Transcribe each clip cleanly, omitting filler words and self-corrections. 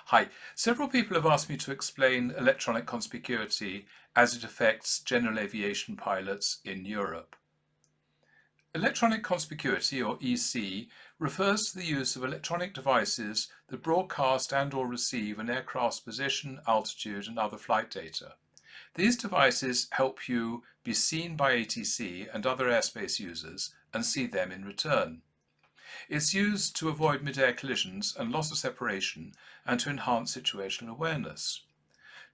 Hi. Several people have asked me to explain electronic conspicuity as it affects general aviation pilots in Europe. Electronic conspicuity, or EC, refers to the use of electronic devices that broadcast and/or receive an aircraft's position, altitude, and other flight data. These devices help you be seen by ATC and other airspace users and see them in return. It's used to avoid mid-air collisions and loss of separation and to enhance situational awareness.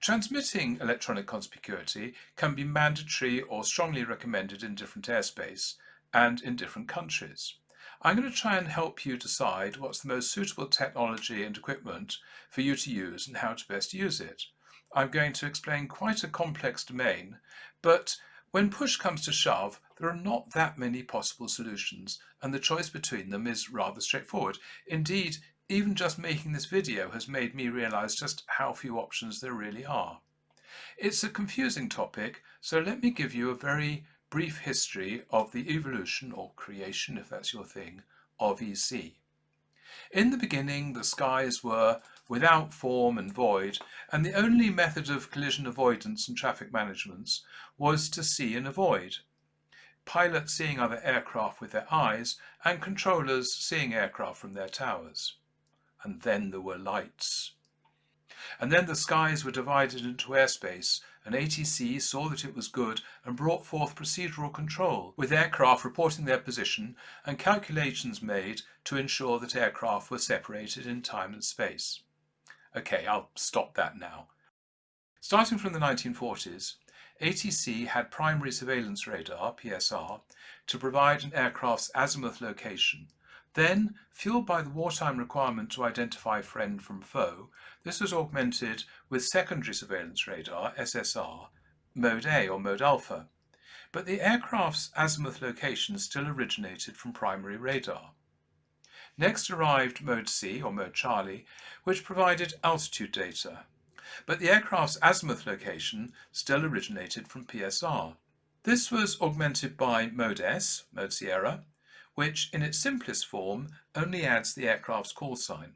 Transmitting electronic conspicuity can be mandatory or strongly recommended in different airspace and in different countries. I'm going to try and help you decide what's the most suitable technology and equipment for you to use and how to best use it. I'm going to explain quite a complex domain, but when push comes to shove, there are not that many possible solutions, and the choice between them is rather straightforward. Indeed, even just making this video has made me realize just how few options there really are. It's a confusing topic, so let me give you a very brief history of the evolution, or creation if that's your thing, of EC. In the beginning, the skies were without form and void, and the only method of collision avoidance and traffic management was to see and avoid. Pilots seeing other aircraft with their eyes, and controllers seeing aircraft from their towers. And then there were lights. And then the skies were divided into airspace, and ATC saw that it was good and brought forth procedural control, with aircraft reporting their position and calculations made to ensure that aircraft were separated in time and space. Okay, I'll stop that now. Starting from the 1940s, ATC had primary surveillance radar, PSR, to provide an aircraft's azimuth location. Then, fueled by the wartime requirement to identify friend from foe, this was augmented with secondary surveillance radar, SSR, Mode A or Mode Alpha. But the aircraft's azimuth location still originated from primary radar. Next arrived Mode C or Mode Charlie, which provided altitude data. But the aircraft's azimuth location still originated from PSR. This was augmented by Mode S, Mode Sierra, which in its simplest form only adds the aircraft's call sign.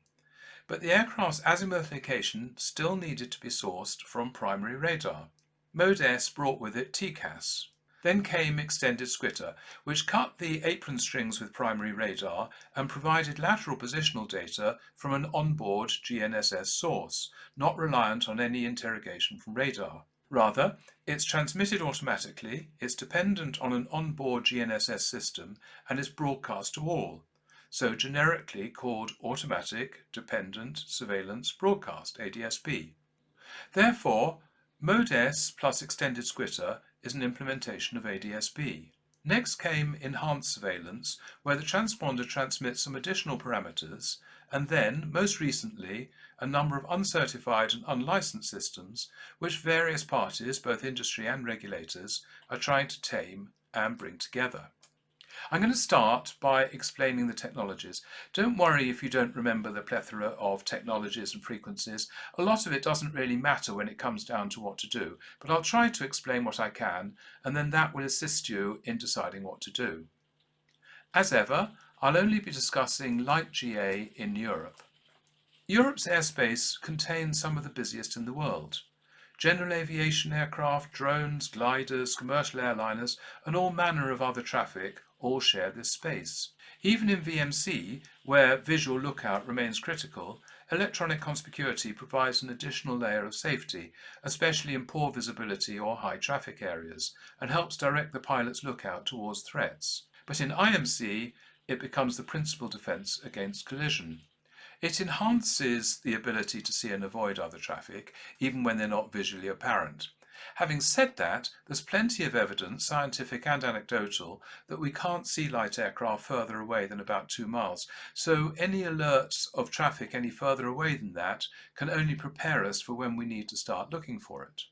But the aircraft's azimuth location still needed to be sourced from primary radar. Mode S brought with it TCAS. Then came Extended Squitter, which cut the apron strings with primary radar and provided lateral positional data from an onboard GNSS source, not reliant on any interrogation from radar. Rather, it's transmitted automatically, it's dependent on an onboard GNSS system, and is broadcast to all, so generically called Automatic Dependent Surveillance Broadcast, ADSB. Therefore, Mode S plus Extended Squitter is an implementation of ADSB. Next came Enhanced Surveillance, where the transponder transmits some additional parameters, and then, most recently, a number of uncertified and unlicensed systems, which various parties, both industry and regulators, are trying to tame and bring together. I'm going to start by explaining the technologies. Don't worry if you don't remember the plethora of technologies and frequencies. A lot of it doesn't really matter when it comes down to what to do, but I'll try to explain what I can, and then that will assist you in deciding what to do. As ever, I'll only be discussing light GA in Europe. Europe's airspace contains some of the busiest in the world. General aviation aircraft, drones, gliders, commercial airliners, and all manner of other traffic all share this space. Even in VMC, where visual lookout remains critical, electronic conspicuity provides an additional layer of safety, especially in poor visibility or high traffic areas, and helps direct the pilot's lookout towards threats. But in IMC, it becomes the principal defense against collision. It enhances the ability to see and avoid other traffic, even when they're not visually apparent. Having said that, there's plenty of evidence, scientific and anecdotal, that we can't see light aircraft further away than about 2 miles, so any alerts of traffic any further away than that can only prepare us for when we need to start looking for it.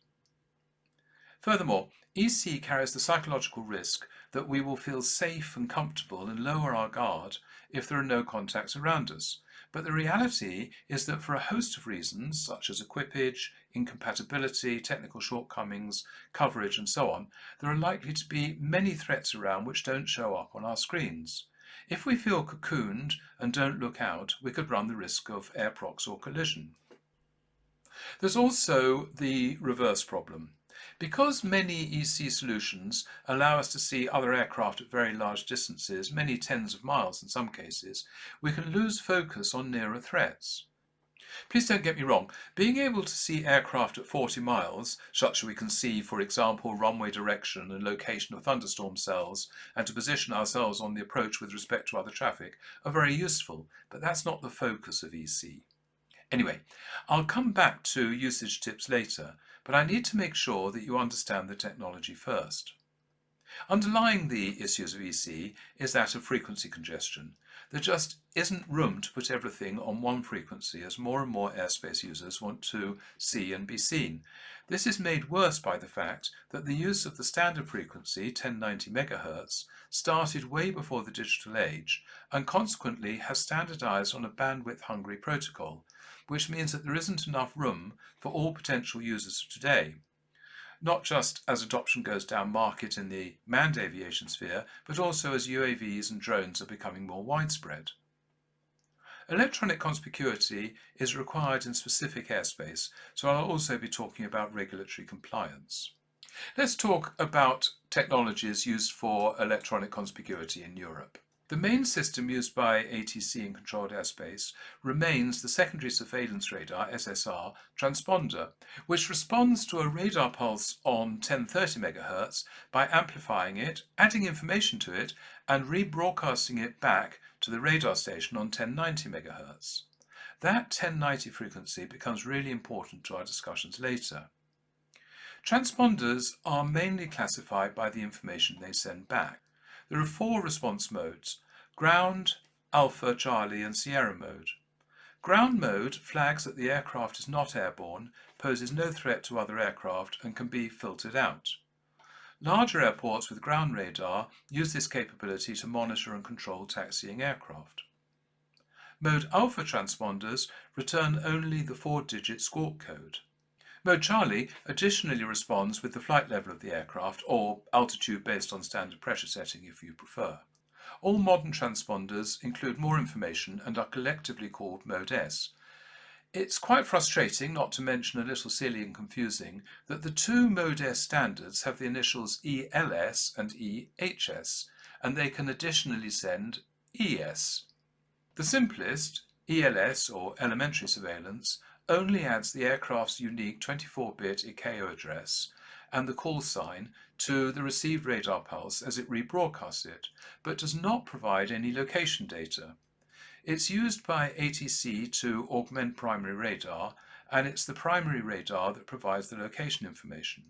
Furthermore, EC carries the psychological risk that we will feel safe and comfortable and lower our guard if there are no contacts around us. But the reality is that for a host of reasons, such as equipage, incompatibility, technical shortcomings, coverage, and so on, there are likely to be many threats around which don't show up on our screens. If we feel cocooned and don't look out, we could run the risk of air prox or collision. There's also the reverse problem. Because many EC solutions allow us to see other aircraft at very large distances, many tens of miles in some cases, we can lose focus on nearer threats. Please don't get me wrong, being able to see aircraft at 40 miles, such that we can see, for example, runway direction and location of thunderstorm cells, and to position ourselves on the approach with respect to other traffic, are very useful, but that's not the focus of EC. Anyway, I'll come back to usage tips later, but I need to make sure that you understand the technology first. Underlying the issues of EC is that of frequency congestion. There just isn't room to put everything on one frequency as more and more airspace users want to see and be seen. This is made worse by the fact that the use of the standard frequency, 1090 MHz, started way before the digital age and consequently has standardized on a bandwidth-hungry protocol, which means that there isn't enough room for all potential users of today. Not just as adoption goes down market in the manned aviation sphere, but also as UAVs and drones are becoming more widespread. Electronic conspicuity is required in specific airspace, so I'll also be talking about regulatory compliance. Let's talk about technologies used for electronic conspicuity in Europe. The main system used by ATC in controlled airspace remains the secondary surveillance radar, SSR, transponder, which responds to a radar pulse on 1030 MHz by amplifying it, adding information to it, and rebroadcasting it back to the radar station on 1090 MHz. That 1090 frequency becomes really important to our discussions later. Transponders are mainly classified by the information they send back. There are 4 response modes: ground, alpha, Charlie and Sierra mode. Ground mode flags that the aircraft is not airborne, poses no threat to other aircraft and can be filtered out. Larger airports with ground radar use this capability to monitor and control taxiing aircraft. Mode alpha transponders return only the 4-digit squawk code. Mode Charlie additionally responds with the flight level of the aircraft, or altitude based on standard pressure setting if you prefer. All modern transponders include more information and are collectively called Mode S. It's quite frustrating, not to mention a little silly and confusing, that the 2 Mode S standards have the initials ELS and EHS, and they can additionally send ES. The simplest, ELS or elementary surveillance, only adds the aircraft's unique 24-bit ICAO address and the call sign to the received radar pulse as it rebroadcasts it, but does not provide any location data. It's used by ATC to augment primary radar, and it's the primary radar that provides the location information.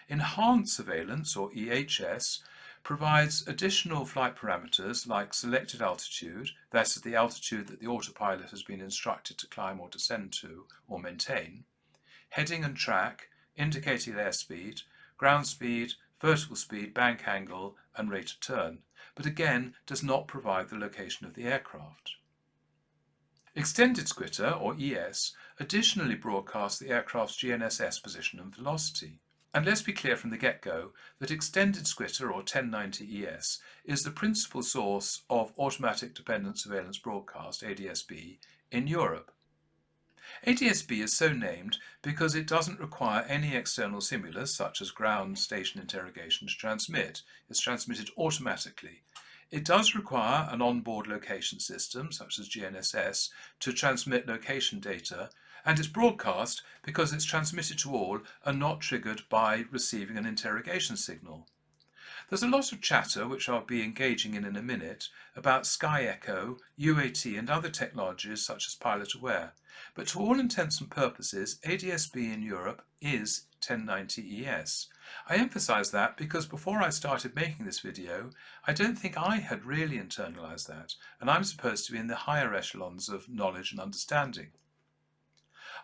Enhanced surveillance, or EHS, provides additional flight parameters like selected altitude, that is the altitude that the autopilot has been instructed to climb or descend to or maintain, heading and track, indicated airspeed, ground speed, vertical speed, bank angle and rate of turn, but again does not provide the location of the aircraft. Extended Squitter, or ES, additionally broadcasts the aircraft's GNSS position and velocity. And let's be clear from the get-go that Extended Squitter, or 1090 ES, is the principal source of Automatic Dependent Surveillance Broadcast, ADSB, in Europe. ADSB is so named because it doesn't require any external stimulus, such as ground station interrogation, to transmit. It's transmitted automatically. It does require an onboard location system, such as GNSS, to transmit location data, and it's broadcast because it's transmitted to all and not triggered by receiving an interrogation signal. There's a lot of chatter, which I'll be engaging in a minute, about Sky Echo, UAT and other technologies such as Pilot Aware, but to all intents and purposes, ADSB in Europe is 1090 ES. I emphasize that because before I started making this video, I don't think I had really internalized that, and I'm supposed to be in the higher echelons of knowledge and understanding.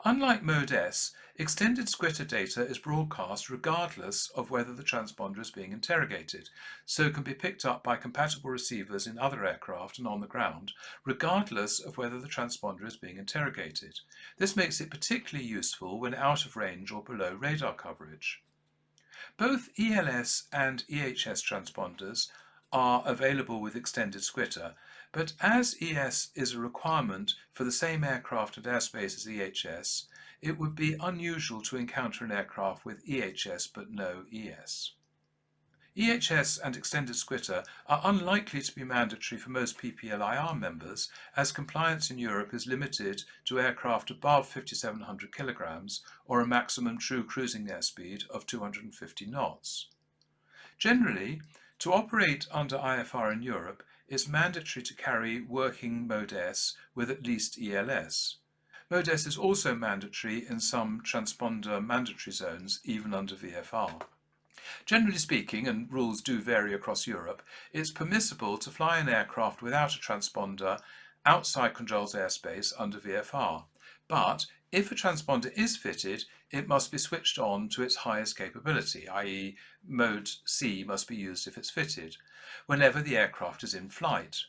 Unlike Mode S, Extended Squitter data is broadcast regardless of whether the transponder is being interrogated, so can be picked up by compatible receivers in other aircraft and on the ground, regardless of whether the transponder is being interrogated. This makes it particularly useful when out of range or below radar coverage. Both ELS and EHS transponders are available with extended squitter, but as ES is a requirement for the same aircraft and airspace as EHS, it would be unusual to encounter an aircraft with EHS but no ES. EHS and extended squitter are unlikely to be mandatory for most PPLIR members, as compliance in Europe is limited to aircraft above 5,700 kilograms or a maximum true cruising airspeed of 250 knots. Generally, to operate under IFR in Europe, it's mandatory to carry working Mode S with at least ELS. Mode S is also mandatory in some transponder mandatory zones, even under VFR. Generally speaking, and rules do vary across Europe, it's permissible to fly an aircraft without a transponder outside controls airspace under VFR. But if a transponder is fitted, it must be switched on to its highest capability, i.e. Mode C must be used if it's fitted, whenever the aircraft is in flight.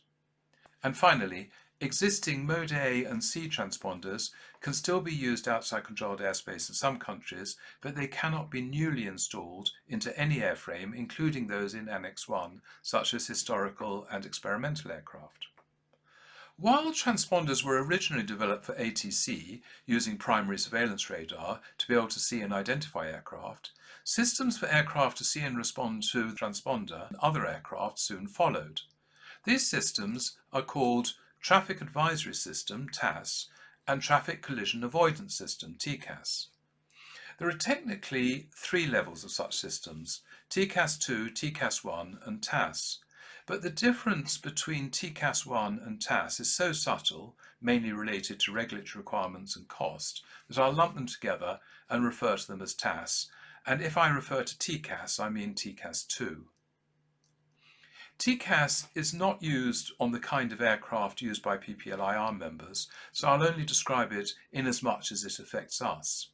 And finally, existing Mode A and C transponders can still be used outside controlled airspace in some countries, but they cannot be newly installed into any airframe, including those in Annex 1, such as historical and experimental aircraft. While transponders were originally developed for ATC, using primary surveillance radar to be able to see and identify aircraft, systems for aircraft to see and respond to the transponder and other aircraft soon followed. These systems are called Traffic Advisory System, TAS, and Traffic Collision Avoidance System, TCAS. There are technically 3 levels of such systems, TCAS 2, TCAS 1 and TAS. But the difference between TCAS 1 and TAS is so subtle, mainly related to regulatory requirements and cost, that I'll lump them together and refer to them as TAS. And if I refer to TCAS, I mean TCAS 2. TCAS is not used on the kind of aircraft used by PPLIR members, so I'll only describe it in as much as it affects us.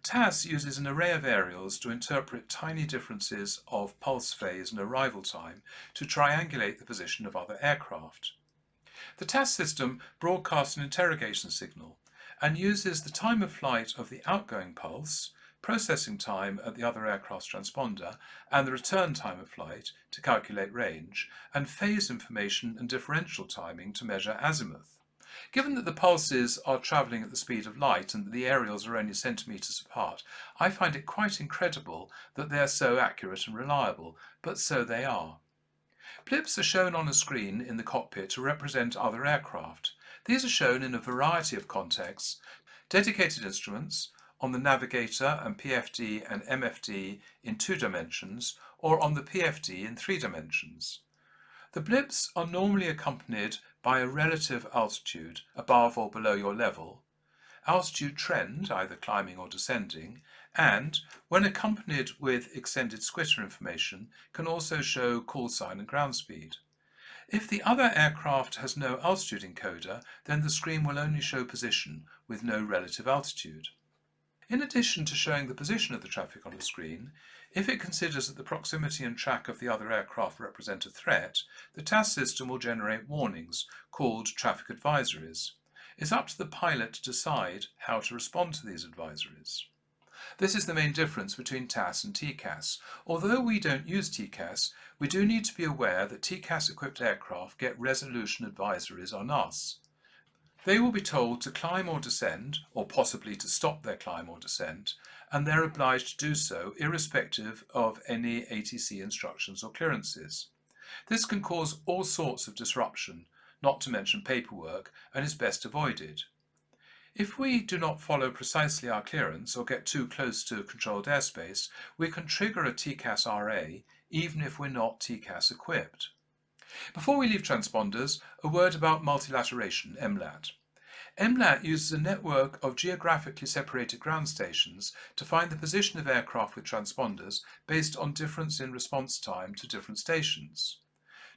TAS uses an array of aerials to interpret tiny differences of pulse phase and arrival time to triangulate the position of other aircraft. The TAS system broadcasts an interrogation signal and uses the time of flight of the outgoing pulse, processing time at the other aircraft's transponder, and the return time of flight to calculate range, and phase information and differential timing to measure azimuth. Given that the pulses are travelling at the speed of light and that the aerials are only centimetres apart, I find it quite incredible that they are so accurate and reliable, but so they are. Blips are shown on a screen in the cockpit to represent other aircraft. These are shown in a variety of contexts: dedicated instruments, on the navigator and PFD and MFD in 2 dimensions, or on the PFD in 3 dimensions. The blips are normally accompanied by a relative altitude above or below your level, altitude trend, either climbing or descending, and, when accompanied with extended squitter information, can also show call sign and ground speed. If the other aircraft has no altitude encoder, then the screen will only show position with no relative altitude. In addition to showing the position of the traffic on the screen, if it considers that the proximity and track of the other aircraft represent a threat, the TAS system will generate warnings, called traffic advisories. It's up to the pilot to decide how to respond to these advisories. This is the main difference between TAS and TCAS. Although we don't use TCAS, we do need to be aware that TCAS-equipped aircraft get resolution advisories on us. They will be told to climb or descend, or possibly to stop their climb or descent, and they're obliged to do so irrespective of any ATC instructions or clearances. This can cause all sorts of disruption, not to mention paperwork, and is best avoided. If we do not follow precisely our clearance or get too close to controlled airspace, we can trigger a TCAS RA even if we're not TCAS equipped. Before we leave transponders, a word about multilateration, MLAT. MLAT uses a network of geographically separated ground stations to find the position of aircraft with transponders based on difference in response time to different stations.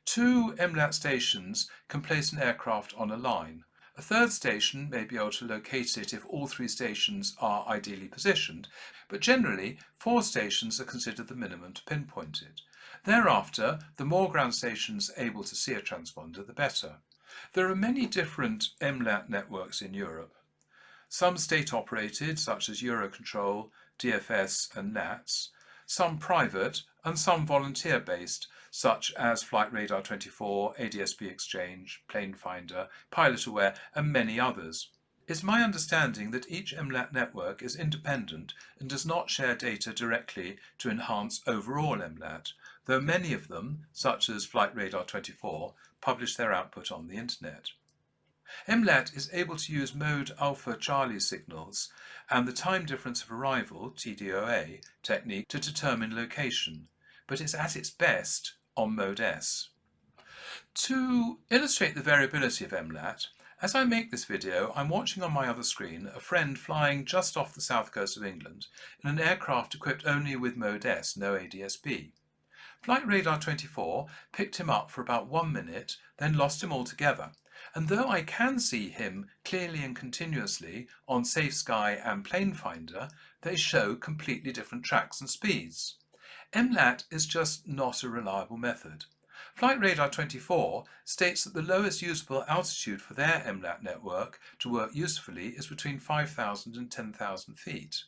2 MLAT stations can place an aircraft on a line. A third station may be able to locate it if all 3 stations are ideally positioned, but generally 4 stations are considered the minimum to pinpoint it. Thereafter, the more ground stations able to see a transponder, the better. There are many different MLAT networks in Europe. Some state-operated, such as Eurocontrol, DFS and NATS, some private, and some volunteer-based, such as Flight Radar 24, ADS-B Exchange, Plane Finder, Pilot Aware, and many others. It's my understanding that each MLAT network is independent and does not share data directly to enhance overall MLAT, though many of them, such as Flight Radar 24, publish their output on the Internet. MLAT is able to use mode alpha Charlie signals and the time difference of arrival, TDOA, technique to determine location, but it's at its best on mode S. To illustrate the variability of MLAT, as I make this video, I'm watching on my other screen a friend flying just off the south coast of England in an aircraft equipped only with mode S, no ADS-B. Flight Radar 24 picked him up for about 1 minute, then lost him altogether. And though I can see him clearly and continuously on Safe Sky and Plane Finder, they show completely different tracks and speeds. MLAT is just not a reliable method. Flight Radar 24 states that the lowest usable altitude for their MLAT network to work usefully is between 5,000 and 10,000 feet.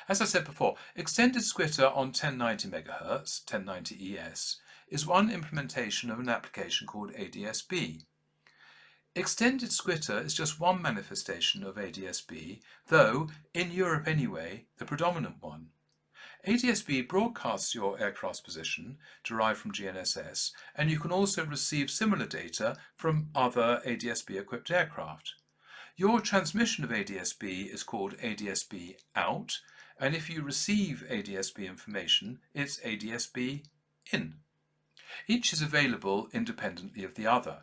As I said before, extended squitter on 1090 MHz, 1090 ES, is one implementation of an application called ADS-B. Extended squitter is just one manifestation of ADS-B, though, in Europe anyway, the predominant one. ADS-B broadcasts your aircraft's position, derived from GNSS, and you can also receive similar data from other ADS-B equipped aircraft. Your transmission of ADS-B is called ADS-B out, and if you receive ADS-B information, it's ADS-B in. Each is available independently of the other.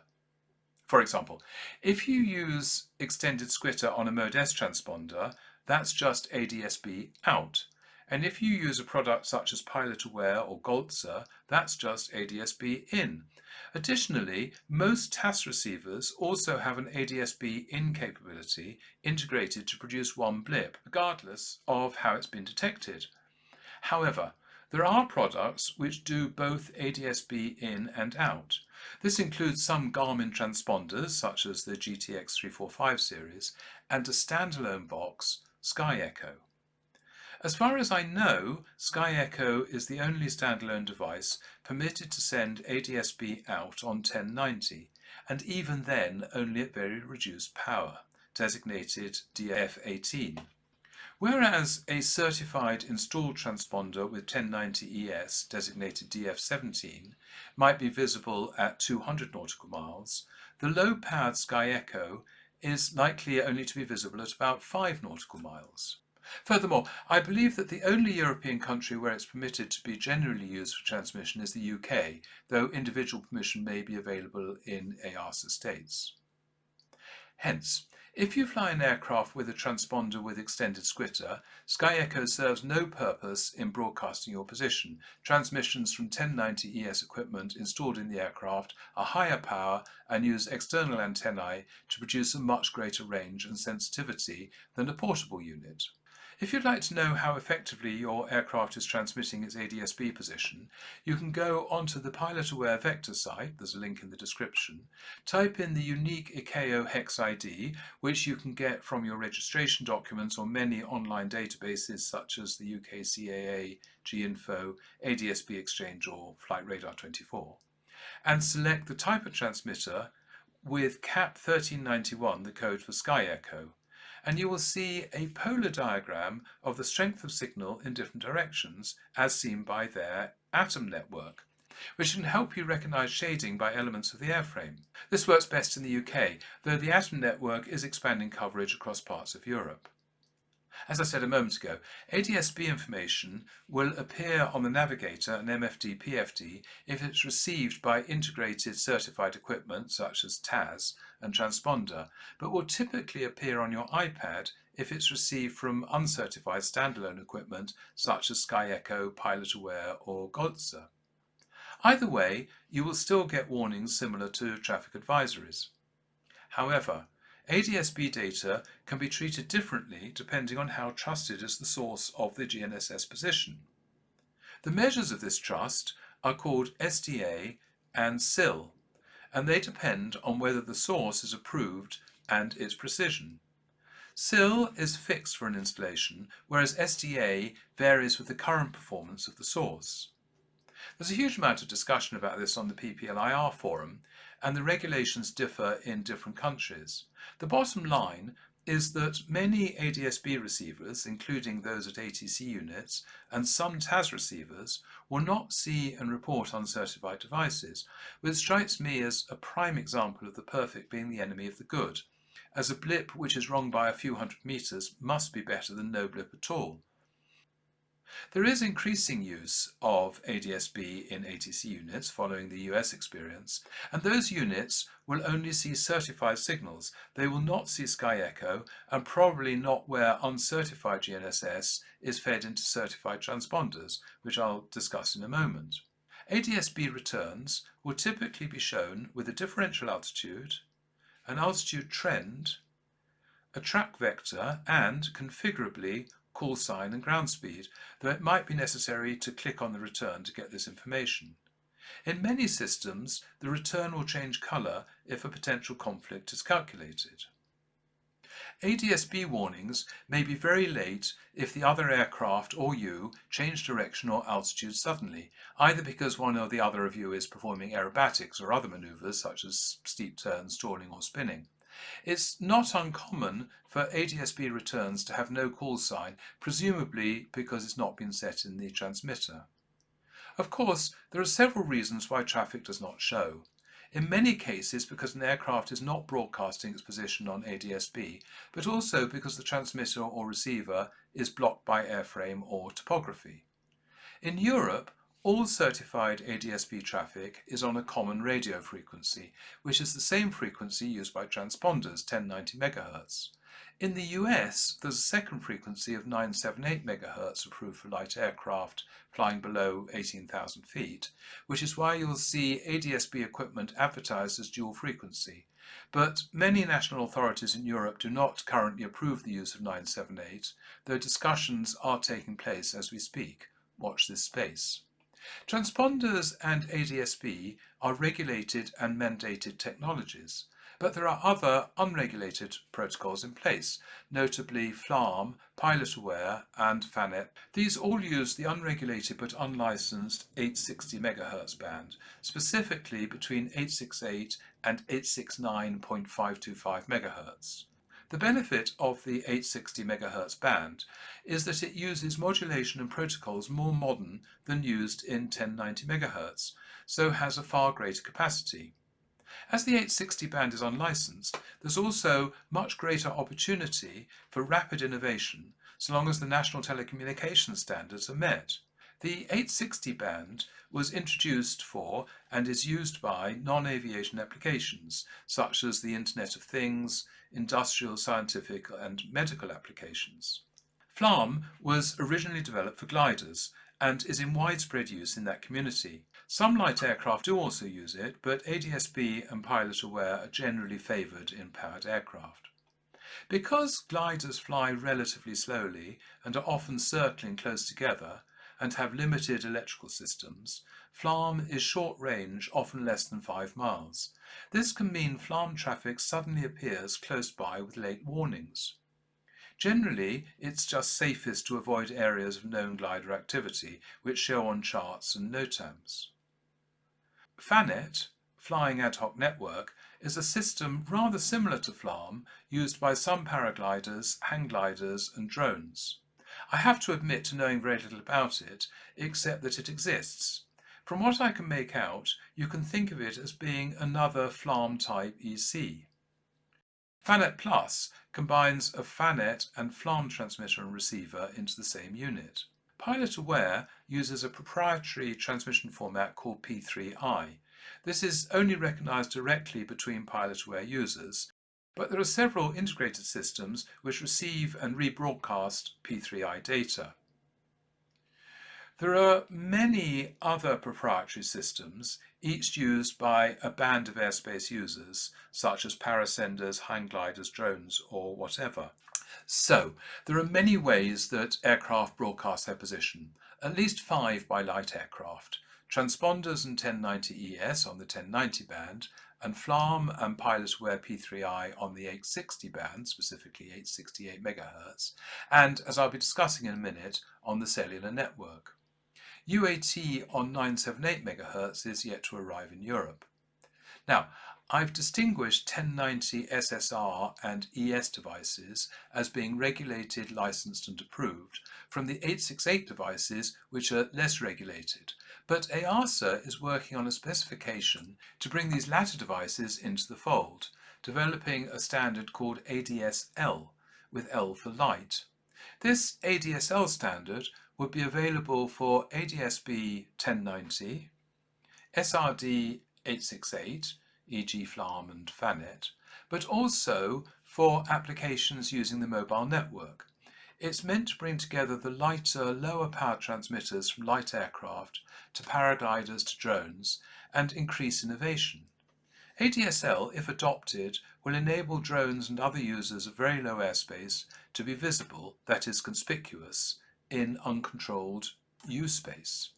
For example, if you use extended squitter on a Mode S transponder, that's just ADS-B out. And if you use a product such as Pilot Aware or Goltzer, that's just ADS-B in. Additionally, most TCAS receivers also have an ADS-B in capability integrated to produce one blip, regardless of how it's been detected. However, there are products which do both ADS-B in and out. This includes some Garmin transponders, such as the GTX 345 series, and a standalone box, SkyEcho. As far as I know, SkyEcho is the only standalone device permitted to send ADS-B out on 1090, and even then only at very reduced power, designated DF18. Whereas a certified installed transponder with 1090 ES, designated DF17, might be visible at 200 nautical miles, the low-powered SkyEcho is likely only to be visible at about 5 nautical miles. Furthermore, I believe that the only European country where it's permitted to be generally used for transmission is the UK, though individual permission may be available in EASA states. Hence, if you fly an aircraft with a transponder with extended squitter, SkyEcho serves no purpose in broadcasting your position. Transmissions from 1090 ES equipment installed in the aircraft are higher power and use external antennae to produce a much greater range and sensitivity than a portable unit. If you'd like to know how effectively your aircraft is transmitting its ADS-B position, you can go onto the Pilot Aware Vector site, there's a link in the description, type in the unique ICAO hex ID, which you can get from your registration documents or many online databases such as the UK CAA, G-Info, ADS-B Exchange or Flight Radar 24, and select the type of transmitter with CAP 1391, the code for SkyEcho, and you will see a polar diagram of the strength of signal in different directions as seen by their atom network, which can help you recognize shading by elements of the airframe. This works best in the UK, though the atom network is expanding coverage across parts of Europe. As I said a moment ago, ADS-B information will appear on the navigator and MFD-PFD if it's received by integrated certified equipment such as TCAS and transponder, but will typically appear on your iPad if it's received from uncertified standalone equipment such as SkyEcho, Pilot Aware or Goltzer. Either way, you will still get warnings similar to traffic advisories. However, ADS-B data can be treated differently depending on how trusted is the source of the GNSS position. The measures of this trust are called SDA and SIL, and they depend on whether the source is approved and its precision. SIL is fixed for an installation, whereas SDA varies with the current performance of the source. There's a huge amount of discussion about this on the PPLIR forum, and the regulations differ in different countries. The bottom line is that many ADS-B receivers, including those at ATC units, and some TAS receivers, will not see and report uncertified devices, which strikes me as a prime example of the perfect being the enemy of the good, as a blip which is wrong by a few hundred meters must be better than no blip at all. There is increasing use of ADS-B in ATC units following the US experience, and those units will only see certified signals. They will not see Sky Echo and probably not where uncertified GNSS is fed into certified transponders, which I'll discuss in a moment. ADS-B returns will typically be shown with a differential altitude, an altitude trend, a track vector, and, configurably, call sign and ground speed, though it might be necessary to click on the return to get this information. In many systems, the return will change colour if a potential conflict is calculated. ADS-B warnings may be very late if the other aircraft or you change direction or altitude suddenly, either because one or the other of you is performing aerobatics or other manoeuvres such as steep turns, stalling or spinning. It's not uncommon for ADS-B returns to have no call sign, presumably because it's not been set in the transmitter. Of course, there are several reasons why traffic does not show. In many cases because an aircraft is not broadcasting its position on ADS-B, but also because the transmitter or receiver is blocked by airframe or topography. In Europe, all certified ADS-B traffic is on a common radio frequency, which is the same frequency used by transponders, 1090 MHz. In the US, there's a second frequency of 978 MHz approved for light aircraft flying below 18,000 feet, which is why you'll see ADS-B equipment advertised as dual frequency. But many national authorities in Europe do not currently approve the use of 978, though discussions are taking place as we speak. Watch this space. Transponders and ADS-B are regulated and mandated technologies, but there are other unregulated protocols in place, notably FLARM, Pilot Aware and FANET. These all use the unregulated but unlicensed 860 MHz band, specifically between 868 and 869.525 MHz. The benefit of the 860 MHz band is that it uses modulation and protocols more modern than used in 1090 MHz, so has a far greater capacity. As the 860 band is unlicensed, there's also much greater opportunity for rapid innovation so long as the national telecommunications standards are met. The 860 band was introduced for and is used by non-aviation applications such as the Internet of Things, industrial, scientific and medical applications. FLARM was originally developed for gliders and is in widespread use in that community. Some light aircraft do also use it, but ADS-B and Pilot Aware are generally favoured in powered aircraft. Because gliders fly relatively slowly and are often circling close together and have limited electrical systems, FLARM is short range, often less than 5 miles. This can mean FLARM traffic suddenly appears close by with late warnings. Generally, it's just safest to avoid areas of known glider activity, which show on charts and NOTAMs. FANET, Flying Ad Hoc Network, is a system rather similar to FLARM used by some paragliders, hang gliders and drones. I have to admit to knowing very little about it, except that it exists. From what I can make out, you can think of it as being another FLARM-type EC. FANET Plus combines a FANET and FLARM transmitter and receiver into the same unit. Pilot Aware uses a proprietary transmission format called P3I. This is only recognized directly between Pilot Aware users, but there are several integrated systems which receive and rebroadcast P3I data. There are many other proprietary systems, each used by a band of airspace users, such as parasenders, hang gliders, drones, or whatever. So, there are many ways that aircraft broadcast their position, at least 5 by light aircraft: transponders and 1090 ES on the 1090 band, and FLARM and Pilot Aware P3I on the 860 band, specifically 868 MHz, and, as I'll be discussing in a minute, on the cellular network. UAT on 978 MHz is yet to arrive in Europe. Now, I've distinguished 1090 SSR and ES devices as being regulated, licensed and approved from the 868 devices which are less regulated, but EASA is working on a specification to bring these latter devices into the fold, developing a standard called ADS-L, with L for light. This ADS-L standard would be available for ADS-B 1090, SRD 868, e.g. FLARM and FANET, but also for applications using the mobile network. It's meant to bring together the lighter, lower power transmitters from light aircraft to paragliders to drones and increase innovation. ADSL, if adopted, will enable drones and other users of very low airspace to be visible, that is conspicuous, in uncontrolled U-space.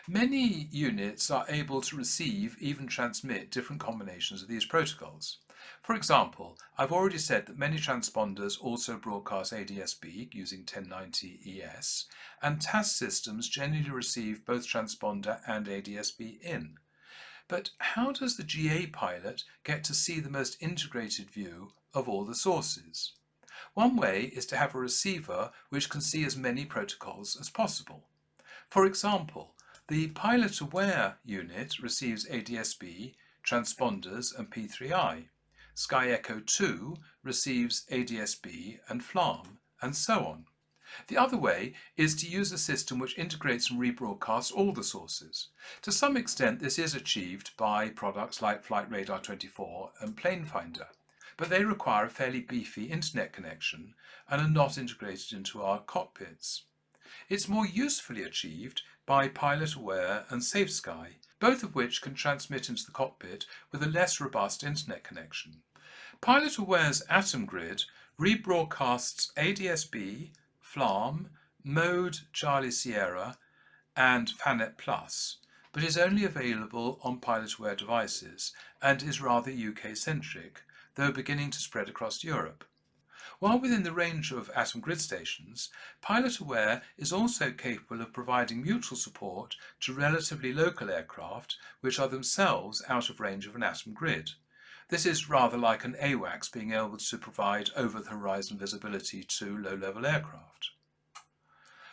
Many units are able to receive, even transmit, different combinations of these protocols. For example, I've already said that many transponders also broadcast ADS-B using 1090 ES, and TCAS systems generally receive both transponder and ADS-B in. But how does the GA pilot get to see the most integrated view of all the sources? One way is to have a receiver which can see as many protocols as possible. For example, the pilot-aware unit receives ADS-B, transponders and P3I. Sky Echo 2 receives ADS-B and FLARM, and so on. The other way is to use a system which integrates and rebroadcasts all the sources. To some extent this is achieved by products like Flight Radar 24 and Planefinder, but they require a fairly beefy internet connection and are not integrated into our cockpits. It's more usefully achieved by Pilot Aware and SafeSky, both of which can transmit into the cockpit with a less robust internet connection. Pilot Aware's Atom Grid rebroadcasts ADS-B, FLARM, Mode Charlie Sierra and FANET Plus, but is only available on Pilot Aware devices and is rather UK-centric, though beginning to spread across Europe. While within the range of Atom Grid stations, Pilot Aware is also capable of providing mutual support to relatively local aircraft which are themselves out of range of an Atom Grid. This is rather like an AWACS being able to provide over-the-horizon visibility to low-level aircraft.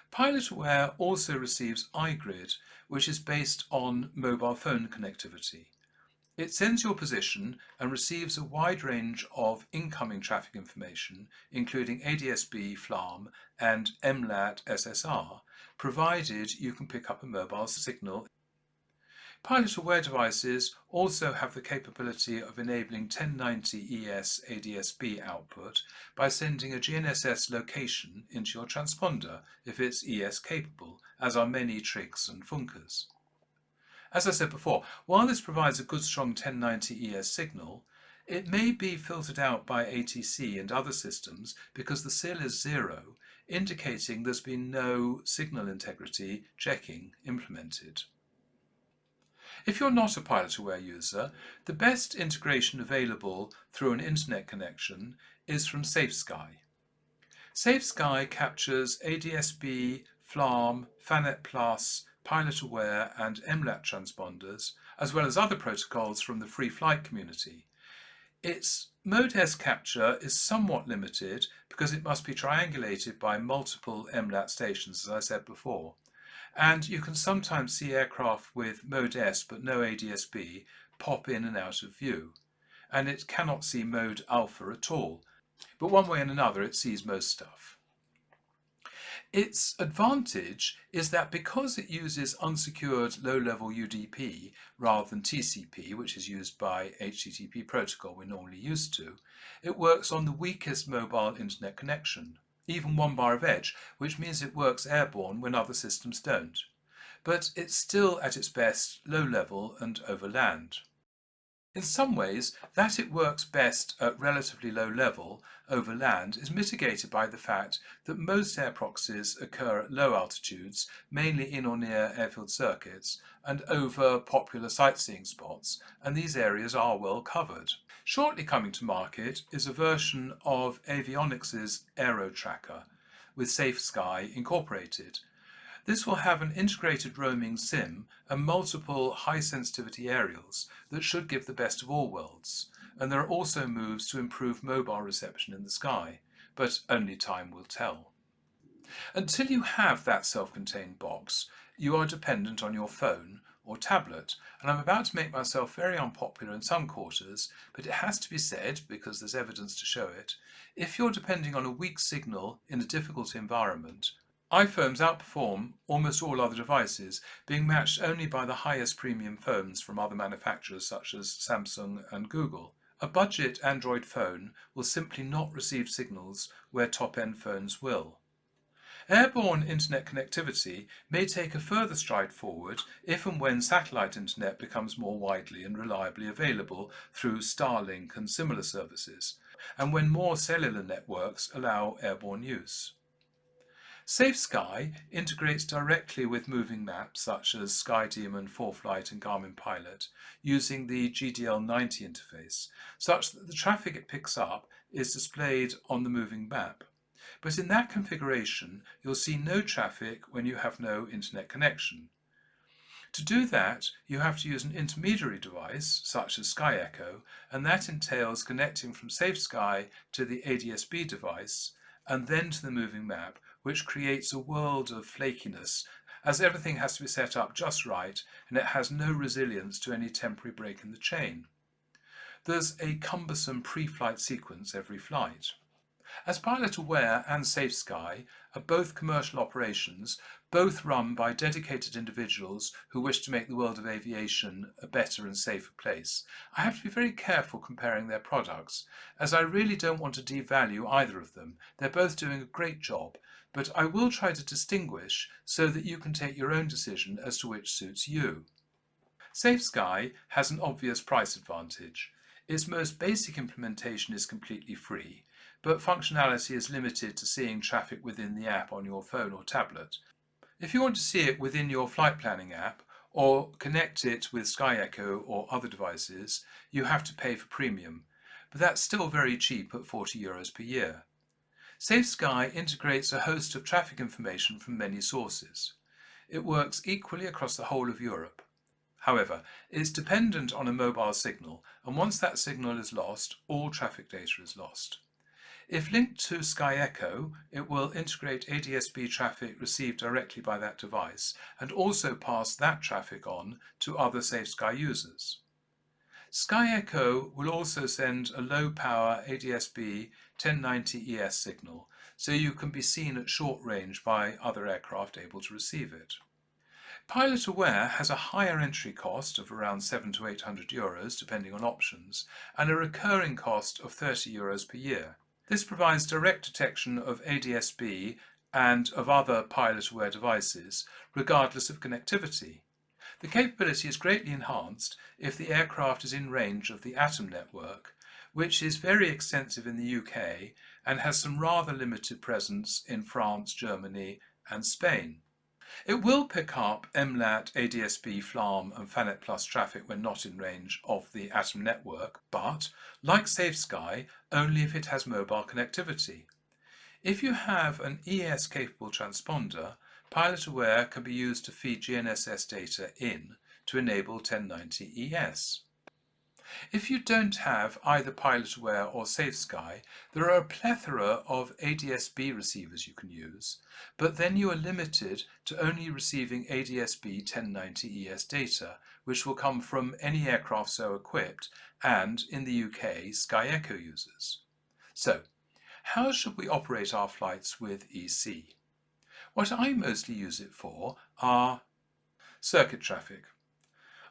Pilot Aware also receives iGrid, which is based on mobile phone connectivity. It sends your position and receives a wide range of incoming traffic information, including ADS-B, FLARM and MLAT SSR, provided you can pick up a mobile signal. Pilot Aware devices also have the capability of enabling 1090 ES ADS-B output by sending a GNSS location into your transponder if it's ES capable, as are many TRIGs and FUNKers. As I said before, while this provides a good strong 1090 ES signal, it may be filtered out by ATC and other systems because the SIL is 0, indicating there's been no signal integrity checking implemented. If you're not a Pilot Aware user, the best integration available through an internet connection is from SafeSky. SafeSky captures ADS-B, FLARM, FANET Plus, Pilot Aware and MLAT transponders, as well as other protocols from the free flight community. Its Mode S capture is somewhat limited because it must be triangulated by multiple MLAT stations, as I said before. And you can sometimes see aircraft with Mode S but no ADS-B pop in and out of view. And it cannot see Mode Alpha at all, but one way and another it sees most stuff. Its advantage is that because it uses unsecured low-level UDP rather than TCP, which is used by HTTP protocol we're normally used to, it works on the weakest mobile internet connection, even 1 bar of edge, which means it works airborne when other systems don't. But it's still at its best low-level and over land. In some ways, that it works best at relatively low level over land is mitigated by the fact that most air proxies occur at low altitudes, mainly in or near airfield circuits, and over popular sightseeing spots, and these areas are well covered. Shortly coming to market is a version of Avionics' Aero Tracker with SafeSky incorporated. This will have an integrated roaming SIM and multiple high-sensitivity aerials that should give the best of all worlds, and there are also moves to improve mobile reception in the sky, but only time will tell. Until you have that self-contained box, you are dependent on your phone or tablet, and I'm about to make myself very unpopular in some quarters, but it has to be said, because there's evidence to show it, if you're depending on a weak signal in a difficult environment, iPhones outperform almost all other devices, being matched only by the highest premium phones from other manufacturers such as Samsung and Google. A budget Android phone will simply not receive signals where top-end phones will. Airborne internet connectivity may take a further stride forward if and when satellite internet becomes more widely and reliably available through Starlink and similar services, and when more cellular networks allow airborne use. Safe Sky integrates directly with moving maps such as SkyDemon, 4Flight and Garmin Pilot using the GDL90 interface, such that the traffic it picks up is displayed on the moving map. But in that configuration, you'll see no traffic when you have no internet connection. To do that, you have to use an intermediary device, such as Sky Echo, and that entails connecting from Safe Sky to the ADS-B device, and then to the moving map, which creates a world of flakiness, as everything has to be set up just right, and it has no resilience to any temporary break in the chain. There's a cumbersome pre-flight sequence every flight. As Pilot Aware and Safe Sky are both commercial operations, both run by dedicated individuals who wish to make the world of aviation a better and safer place, I have to be very careful comparing their products, as I really don't want to devalue either of them. They're both doing a great job, but I will try to distinguish so that you can take your own decision as to which suits you. Safe Sky has an obvious price advantage. Its most basic implementation is completely free, but functionality is limited to seeing traffic within the app on your phone or tablet. If you want to see it within your flight planning app or connect it with Sky Echo or other devices, you have to pay for premium, but that's still very cheap at €40 per year. Safe Sky integrates a host of traffic information from many sources. It works equally across the whole of Europe. However, it's dependent on a mobile signal, and once that signal is lost, all traffic data is lost. If linked to Sky Echo, it will integrate ADS-B traffic received directly by that device and also pass that traffic on to other Safe Sky users. Sky Echo will also send a low-power ADS-B 1090 ES signal, so you can be seen at short range by other aircraft able to receive it. Pilot Aware has a higher entry cost of around €700 to €800 depending on options, and a recurring cost of €30 per year. This provides direct detection of ADS-B and of other pilot-aware devices, regardless of connectivity. The capability is greatly enhanced if the aircraft is in range of the Atom network, which is very extensive in the UK and has some rather limited presence in France, Germany and Spain. It will pick up MLAT, ADS-B, FLARM and FANET Plus traffic when not in range of the Atom network, but, like Safe Sky, only if it has mobile connectivity. If you have an ES-capable transponder, Pilot Aware can be used to feed GNSS data in to enable 1090 ES. If you don't have either Pilot Aware or Safe Sky, there are a plethora of ADS-B receivers you can use, but then you are limited to only receiving ADS-B 1090 ES data, which will come from any aircraft so equipped, and, in the UK, Sky Echo users. So, how should we operate our flights with EC? What I mostly use it for are circuit traffic.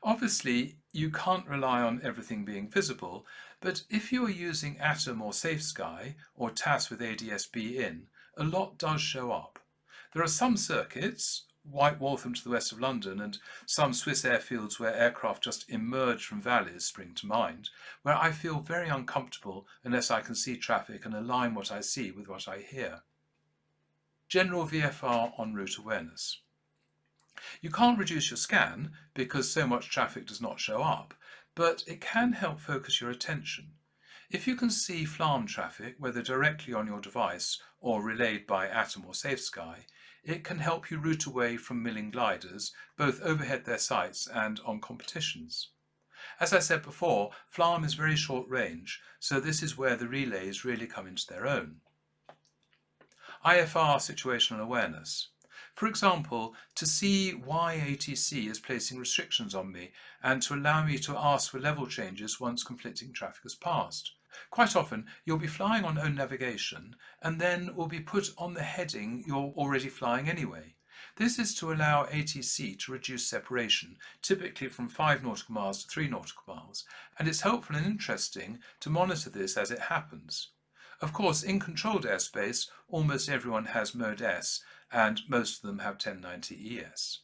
Obviously, you can't rely on everything being visible, but if you are using Atom or Safe Sky, or TAS with ADS-B in, a lot does show up. There are some circuits, White Waltham to the west of London, and some Swiss airfields where aircraft just emerge from valleys spring to mind, where I feel very uncomfortable unless I can see traffic and align what I see with what I hear. General VFR en route awareness. You can't reduce your scan because so much traffic does not show up, but it can help focus your attention. If you can see FLARM traffic, whether directly on your device or relayed by Atom or Safe Sky, it can help you route away from milling gliders, both overhead their sights and on competitions. As I said before, FLARM is very short range, so this is where the relays really come into their own. IFR situational awareness. For example, to see why ATC is placing restrictions on me and to allow me to ask for level changes once conflicting traffic has passed. Quite often, you'll be flying on own navigation and then will be put on the heading you're already flying anyway. This is to allow ATC to reduce separation, typically from 5 nautical miles to 3 nautical miles, and it's helpful and interesting to monitor this as it happens. Of course, in controlled airspace, almost everyone has Mode S, and most of them have 1090 ES.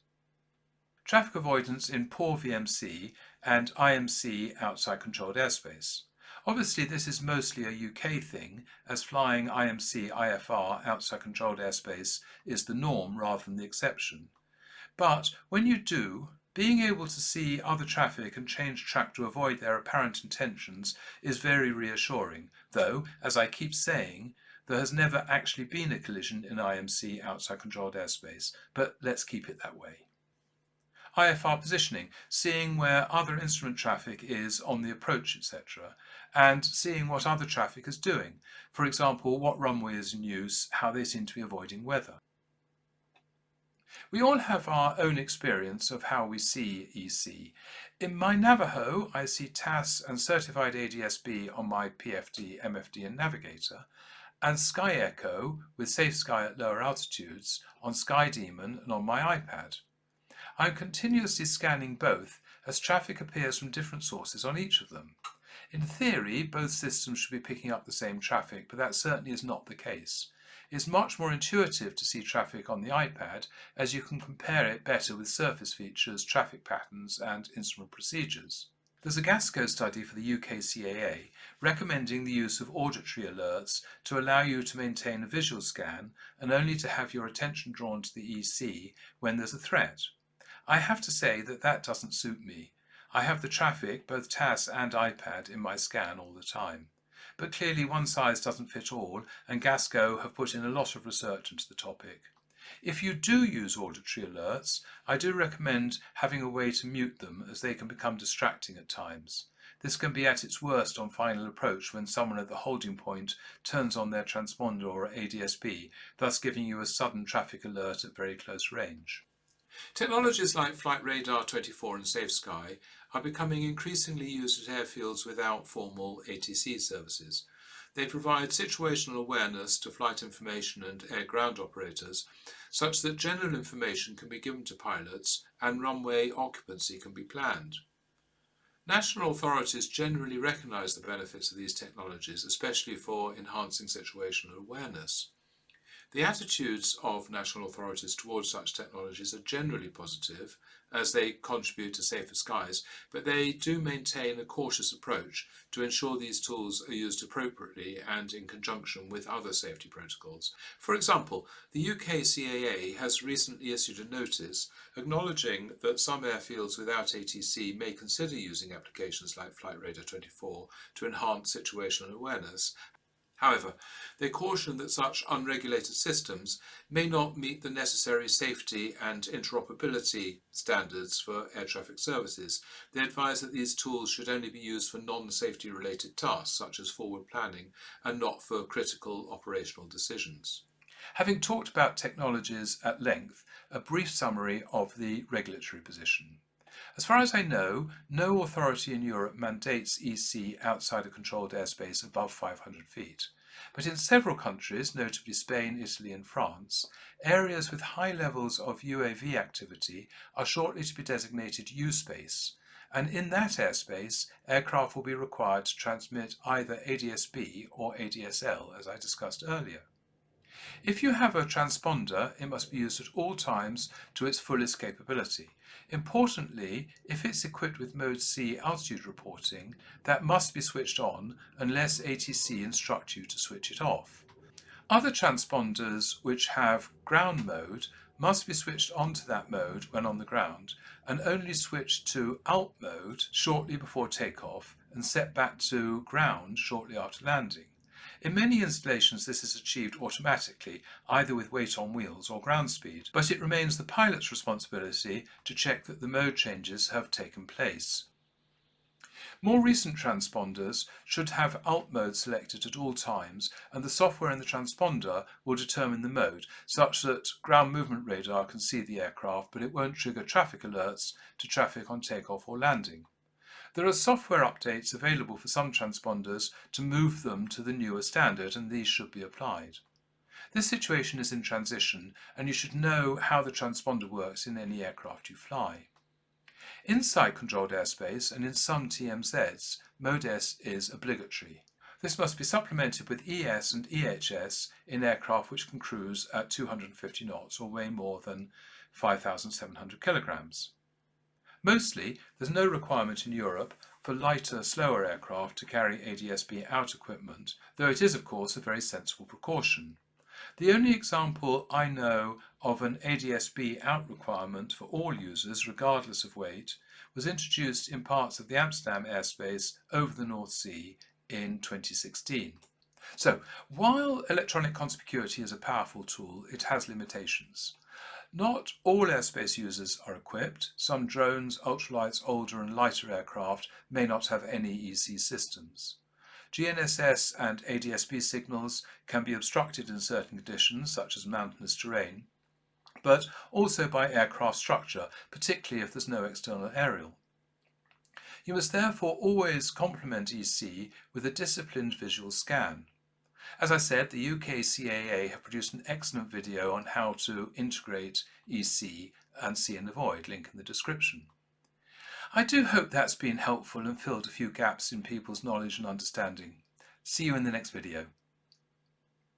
Traffic avoidance in poor VMC and IMC outside controlled airspace. Obviously, this is mostly a UK thing, as flying IMC IFR outside controlled airspace is the norm rather than the exception. But when you do, being able to see other traffic and change track to avoid their apparent intentions is very reassuring, though, as I keep saying, there has never actually been a collision in IMC outside controlled airspace, but let's keep it that way. IFR positioning, seeing where other instrument traffic is on the approach, etc., and seeing what other traffic is doing. For example, what runway is in use, how they seem to be avoiding weather. We all have our own experience of how we see EC. In my Navajo, I see TCAS and certified ADS-B on my PFD, MFD and Navigator, and Sky Echo with Safe Sky at lower altitudes on Sky Demon and on my iPad. I'm continuously scanning both as traffic appears from different sources on each of them. In theory, both systems should be picking up the same traffic, but that certainly is not the case. It's much more intuitive to see traffic on the iPad, as you can compare it better with surface features, traffic patterns and instrument procedures. There's a GASCO study for the UK CAA recommending the use of auditory alerts to allow you to maintain a visual scan and only to have your attention drawn to the EC when there's a threat. I have to say that doesn't suit me. I have the traffic, both TAS and iPad, in my scan all the time. But clearly one size doesn't fit all, and GASCO have put in a lot of research into the topic. If you do use auditory alerts, I do recommend having a way to mute them, as they can become distracting at times. This can be at its worst on final approach when someone at the holding point turns on their transponder or ADS-B, thus giving you a sudden traffic alert at very close range. Technologies like Flight Radar 24 and Safe Sky are becoming increasingly used at airfields without formal ATC services. They provide situational awareness to flight information and air-ground operators, such that general information can be given to pilots and runway occupancy can be planned. National authorities generally recognise the benefits of these technologies, especially for enhancing situational awareness. The attitudes of national authorities towards such technologies are generally positive, as they contribute to safer skies, but they do maintain a cautious approach to ensure these tools are used appropriately and in conjunction with other safety protocols. For example, the UK CAA has recently issued a notice acknowledging that some airfields without ATC may consider using applications like Flight Radar 24 to enhance situational awareness. However, they caution that such unregulated systems may not meet the necessary safety and interoperability standards for air traffic services. They advise that these tools should only be used for non-safety related tasks, such as forward planning, and not for critical operational decisions. Having talked about technologies at length, a brief summary of the regulatory position. As far as I know, no authority in Europe mandates EC outside a controlled airspace above 500 feet. But in several countries, notably Spain, Italy and France, areas with high levels of UAV activity are shortly to be designated U-space, and in that airspace, aircraft will be required to transmit either ADS-B or ADSL, as I discussed earlier. If you have a transponder, it must be used at all times to its fullest capability. Importantly, if it's equipped with Mode C altitude reporting, that must be switched on unless ATC instruct you to switch it off. Other transponders which have ground mode must be switched onto that mode when on the ground and only switched to alt mode shortly before takeoff and set back to ground shortly after landing. In many installations this is achieved automatically, either with weight on wheels or ground speed, but it remains the pilot's responsibility to check that the mode changes have taken place. More recent transponders should have alt mode selected at all times, and the software in the transponder will determine the mode, such that ground movement radar can see the aircraft, but it won't trigger traffic alerts to traffic on takeoff or landing. There are software updates available for some transponders to move them to the newer standard, and these should be applied. This situation is in transition, and you should know how the transponder works in any aircraft you fly. Inside controlled airspace and in some TMZs, Mode S is obligatory. This must be supplemented with ES and EHS in aircraft which can cruise at 250 knots or weigh more than 5,700 kilograms. Mostly, there's no requirement in Europe for lighter, slower aircraft to carry ADS-B out equipment, though it is, of course, a very sensible precaution. The only example I know of an ADS-B out requirement for all users, regardless of weight, was introduced in parts of the Amsterdam airspace over the North Sea in 2016. So, while electronic conspicuity is a powerful tool, it has limitations. Not all airspace users are equipped. Some drones, ultralights, older and lighter aircraft may not have any EC systems. GNSS and ADS-B signals can be obstructed in certain conditions, such as mountainous terrain, but also by aircraft structure, particularly if there's no external aerial. You must therefore always complement EC with a disciplined visual scan. As I said, the UK CAA have produced an excellent video on how to integrate EC and see and avoid, link in the description. I do hope that's been helpful and filled a few gaps in people's knowledge and understanding. See you in the next video.